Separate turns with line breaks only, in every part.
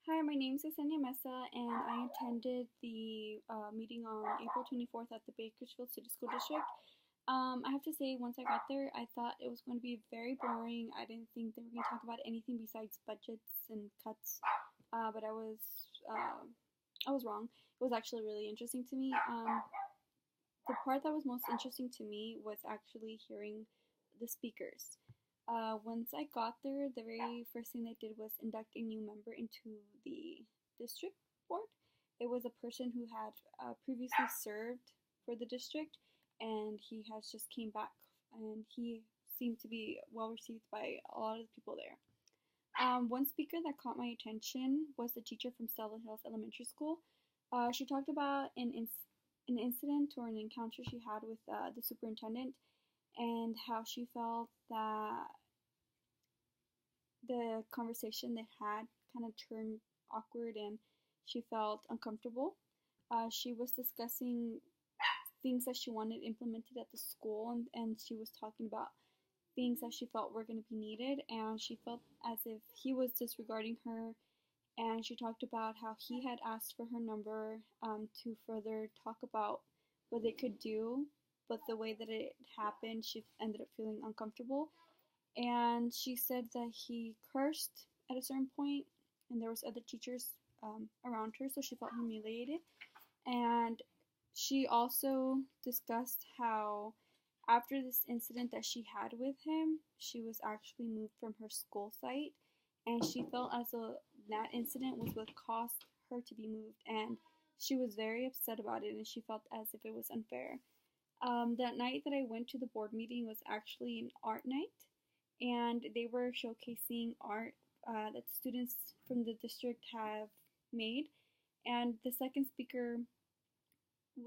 Hi, my name is Yesenia Mesa, and I attended the meeting on April 24th at the Bakersfield City School District. I have to say, once I got there, I thought it was going to be very boring. I didn't think they were going to talk about anything besides budgets and cuts, but I was wrong. It was actually really interesting to me. The part that was most interesting to me was actually hearing the speakers. Once I got there, the very first thing they did was induct a new member into the district board. It was a person who had previously served for the district, and he has just came back, and he seemed to be well received by a lot of the people there. One speaker that caught my attention was the teacher from Stella Hills Elementary School. She talked about an incident or an encounter she had with the superintendent and how she felt that the conversation they had kind of turned awkward and she felt uncomfortable. She was discussing things that she wanted implemented at the school, and she was talking about things that she felt were going to be needed, and she felt as if he was disregarding her. And she talked about how he had asked for her number to further talk about what they could do, but the way that it happened, she ended up feeling uncomfortable. And she said that he cursed at a certain point, and there was other teachers around her, so she felt humiliated. And she also discussed how after this incident that she had with him, she was actually moved from her school site, and she felt as though that incident was what caused her to be moved, and she was very upset about it, and she felt as if it was unfair. That night that I went to the board meeting was actually an art night, and they were showcasing art that students from the district have made. And the second speaker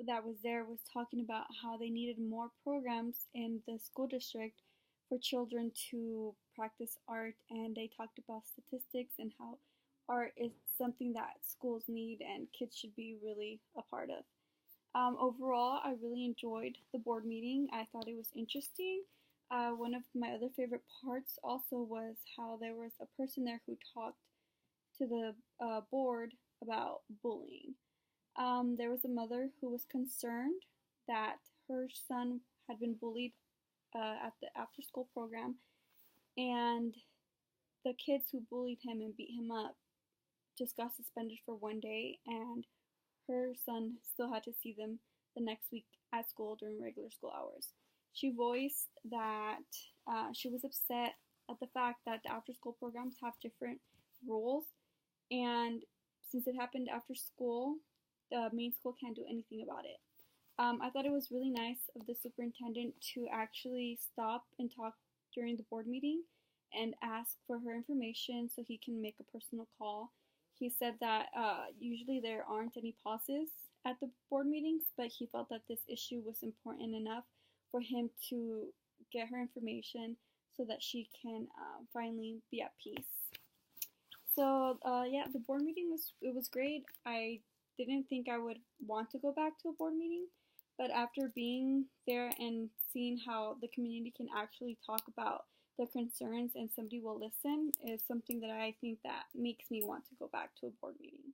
that was there was talking about how they needed more programs in the school district for children to practice art, and they talked about statistics and how art is something that schools need and kids should be really a part of. Overall, I really enjoyed the board meeting. I thought it was interesting. One of my other favorite parts also was how there was a person there who talked to the board about bullying. There was a mother who was concerned that her son had been bullied at the after school program, and the kids who bullied him and beat him up just got suspended for 1 day, and her son still had to see them the next week at school during regular school hours. She voiced that she was upset at the fact that the after school programs have different rules, and since it happened after school, the main school can't do anything about it. I thought it was really nice of the superintendent to actually stop and talk during the board meeting and ask for her information so he can make a personal call. He said that usually there aren't any pauses at the board meetings, but he felt that this issue was important enough for him to get her information so that she can finally be at peace. So yeah, the board meeting was great. I didn't think I would want to go back to a board meeting, but after being there and seeing how the community can actually talk about their concerns and somebody will listen is something that I think that makes me want to go back to a board meeting.